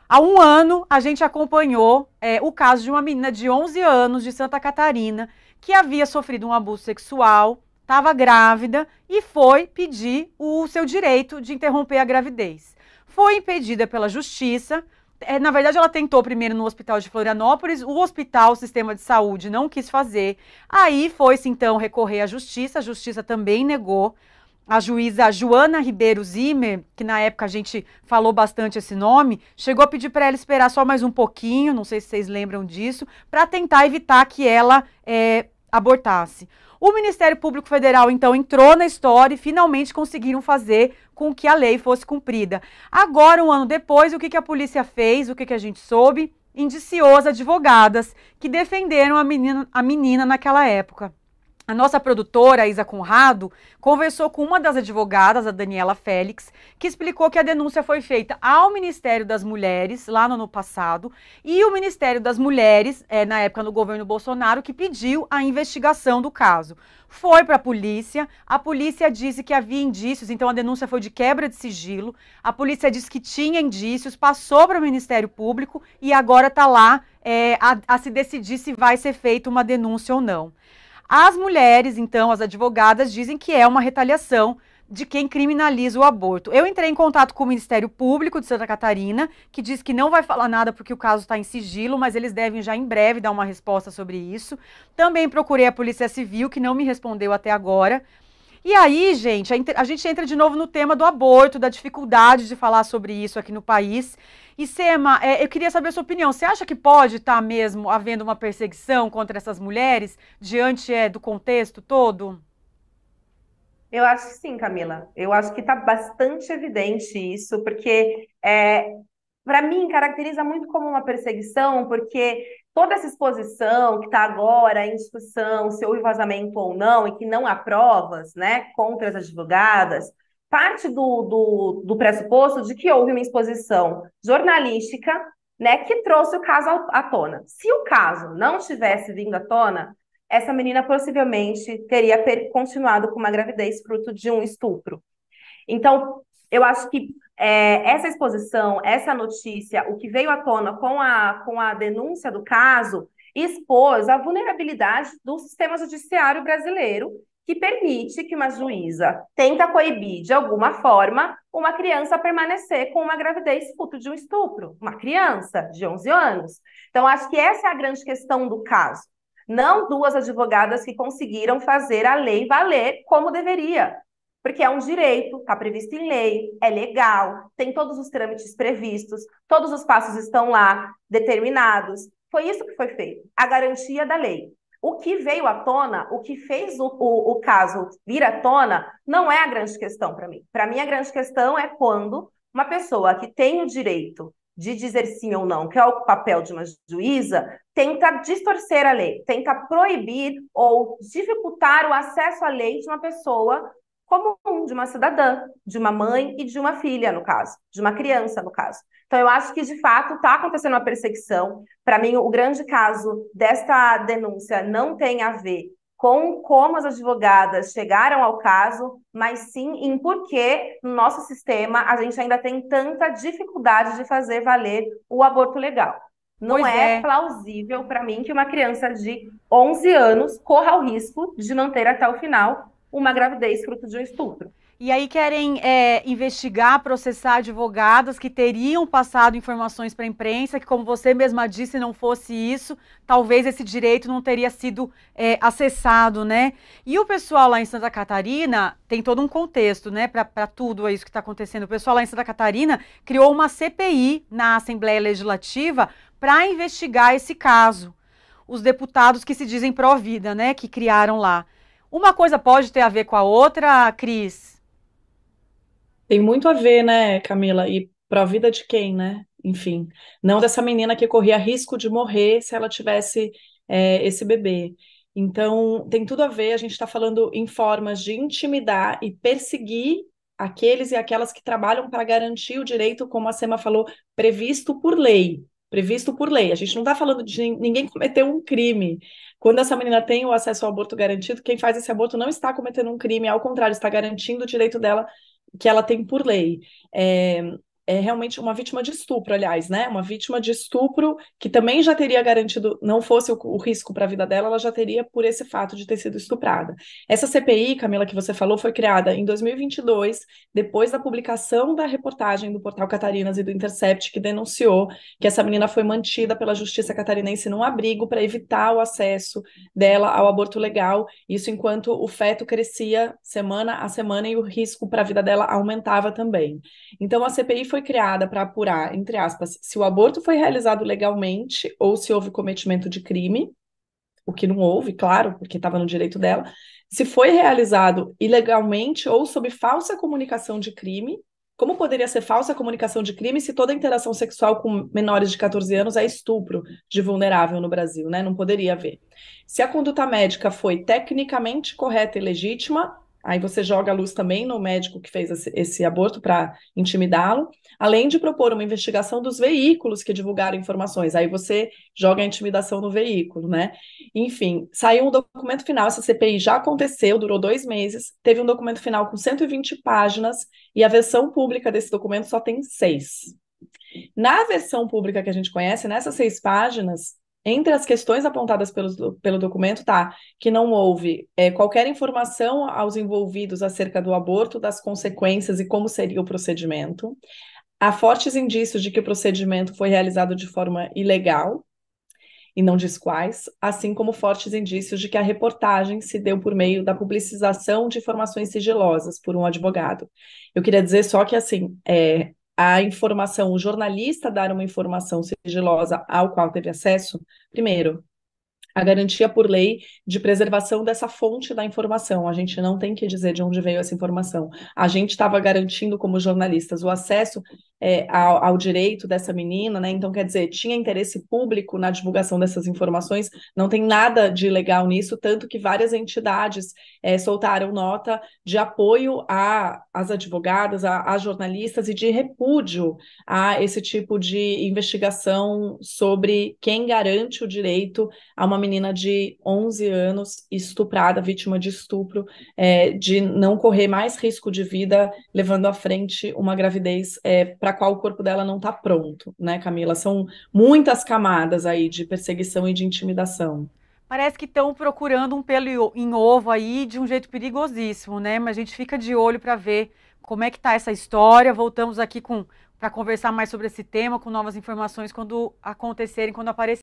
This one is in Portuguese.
Há um ano, a gente acompanhou o caso de uma menina de 11 anos de Santa Catarina que havia sofrido um abuso sexual, estava grávida e foi pedir o seu direito de interromper a gravidez. Foi impedida pela justiça. Na verdade, ela tentou primeiro no hospital de Florianópolis, o hospital, o sistema de saúde, não quis fazer. Aí foi-se então recorrer à justiça, a justiça também negou. A juíza Joana Ribeiro Zimmer, que na época a gente falou bastante esse nome, chegou a pedir para ela esperar só mais um pouquinho, não sei se vocês lembram disso, para tentar evitar que ela abortasse. O Ministério Público Federal, então, entrou na história e finalmente conseguiram fazer com que a lei fosse cumprida. Agora, um ano depois, o que a polícia fez, o que a gente soube? Indiciou as advogadas que defenderam a menina naquela época. A nossa produtora, a Isa Conrado, conversou com uma das advogadas, a Daniela Félix, que explicou que a denúncia foi feita ao Ministério das Mulheres, lá no ano passado, e o Ministério das Mulheres, na época no governo Bolsonaro, que pediu a investigação do caso. Foi para a polícia disse que havia indícios, então a denúncia foi de quebra de sigilo, a polícia disse que tinha indícios, passou para o Ministério Público e agora está lá a se decidir se vai ser feita uma denúncia ou não. As mulheres, então, as advogadas, dizem que é uma retaliação de quem criminaliza o aborto. Eu entrei em contato com o Ministério Público de Santa Catarina, que diz que não vai falar nada porque o caso está em sigilo, mas eles devem já em breve dar uma resposta sobre isso. Também procurei a Polícia Civil, que não me respondeu até agora. E aí, gente, a gente entra de novo no tema do aborto, da dificuldade de falar sobre isso aqui no país. E, Sema, eu queria saber a sua opinião. Você acha que pode estar mesmo havendo uma perseguição contra essas mulheres diante do contexto todo? Eu acho que sim, Camila. Eu acho que está bastante evidente isso, porque para mim caracteriza muito como uma perseguição, porque toda essa exposição que está agora em discussão, se houve vazamento ou não, e que não há provas, né, contra as advogadas, parte do pressuposto de que houve uma exposição jornalística, né, que trouxe o caso à tona. Se o caso não tivesse vindo à tona, essa menina possivelmente teria continuado com uma gravidez fruto de um estupro. Então, eu acho que essa exposição, essa notícia, o que veio à tona com a denúncia do caso, expôs a vulnerabilidade do sistema judiciário brasileiro, que permite que uma juíza tenta coibir, de alguma forma, uma criança a permanecer com uma gravidez fruto de um estupro. Uma criança de 11 anos. Então, acho que essa é a grande questão do caso. Não duas advogadas que conseguiram fazer a lei valer como deveria, porque é um direito, está previsto em lei, é legal, tem todos os trâmites previstos, todos os passos estão lá determinados. Foi isso que foi feito, a garantia da lei. O que veio à tona, o que fez o caso vir à tona, não é a grande questão para mim. Para mim, a grande questão é quando uma pessoa que tem o direito de dizer sim ou não, que é o papel de uma juíza, tenta distorcer a lei, tenta proibir ou dificultar o acesso à lei de uma pessoa comum, de uma cidadã, de uma mãe e de uma filha, no caso, de uma criança, no caso. Então, eu acho que, de fato, está acontecendo uma perseguição. Para mim, o grande caso desta denúncia não tem a ver com como as advogadas chegaram ao caso, mas sim em por que no nosso sistema a gente ainda tem tanta dificuldade de fazer valer o aborto legal. Não Pois é é. plausível para mim que uma criança de 11 anos corra o risco de não ter até o final uma gravidez fruto de um estupro. E aí querem investigar, processar advogadas que teriam passado informações para a imprensa, que como você mesma disse, se não fosse isso, talvez esse direito não teria sido acessado, né? E o pessoal lá em Santa Catarina tem todo um contexto, né, para tudo isso que está acontecendo. O pessoal lá em Santa Catarina criou uma CPI na Assembleia Legislativa para investigar esse caso. Os deputados que se dizem pró-vida, né, que criaram lá. Uma coisa pode ter a ver com a outra, Cris? Tem muito a ver, né, Camila? E para a vida de quem, né? Enfim, não dessa menina que corria risco de morrer se ela tivesse esse bebê. Então, tem tudo a ver. A gente está falando em formas de intimidar e perseguir aqueles e aquelas que trabalham para garantir o direito, como a Sema falou, previsto por lei. Previsto por lei. A gente não está falando de ninguém cometer um crime. Quando essa menina tem o acesso ao aborto garantido, quem faz esse aborto não está cometendo um crime, ao contrário, está garantindo o direito dela que ela tem por lei. É, é realmente uma vítima de estupro, aliás, né? Uma vítima de estupro que também já teria garantido, não fosse o risco para a vida dela, ela já teria por esse fato de ter sido estuprada. Essa CPI, Camila, que você falou, foi criada em 2022, depois da publicação da reportagem do Portal Catarinas e do Intercept, que denunciou que essa menina foi mantida pela Justiça catarinense num abrigo para evitar o acesso dela ao aborto legal, isso enquanto o feto crescia semana a semana e o risco para a vida dela aumentava também. Então, a CPI foi criada para apurar, entre aspas, se o aborto foi realizado legalmente ou se houve cometimento de crime, o que não houve, claro, porque estava no direito dela, se foi realizado ilegalmente ou sob falsa comunicação de crime. Como poderia ser falsa comunicação de crime se toda interação sexual com menores de 14 anos é estupro de vulnerável no Brasil, né? Não poderia haver. Se a conduta médica foi tecnicamente correta e legítima, aí você joga a luz também no médico que fez esse aborto para intimidá-lo, além de propor uma investigação dos veículos que divulgaram informações. Aí você joga a intimidação no veículo, né? Enfim, saiu um documento final. Essa CPI já aconteceu, durou 2 meses. Teve um documento final com 120 páginas e a versão pública desse documento só tem 6. Na versão pública que a gente conhece, nessas 6 páginas, entre as questões apontadas pelo documento, tá que não houve qualquer informação aos envolvidos acerca do aborto, das consequências e como seria o procedimento. Há fortes indícios de que o procedimento foi realizado de forma ilegal, e não diz quais, assim como fortes indícios de que a reportagem se deu por meio da publicização de informações sigilosas por um advogado. Eu queria dizer só que, assim, a informação, o jornalista dar uma informação sigilosa ao qual teve acesso, primeiro, a garantia por lei de preservação dessa fonte da informação. A gente não tem que dizer de onde veio essa informação. A gente estava garantindo, como jornalistas, o acesso ao direito dessa menina, né? Então, quer dizer, tinha interesse público na divulgação dessas informações, não tem nada de ilegal nisso, tanto que várias entidades soltaram nota de apoio às advogadas, às jornalistas e de repúdio a esse tipo de investigação sobre quem garante o direito a uma menina de 11 anos estuprada, vítima de estupro, de não correr mais risco de vida, levando à frente uma gravidez para a qual o corpo dela não está pronto, né, Camila? São muitas camadas aí de perseguição e de intimidação. Parece que estão procurando um pelo em ovo aí de um jeito perigosíssimo, né? Mas a gente fica de olho para ver como é que tá essa história. Voltamos aqui para conversar mais sobre esse tema, com novas informações quando acontecerem, quando aparecerem.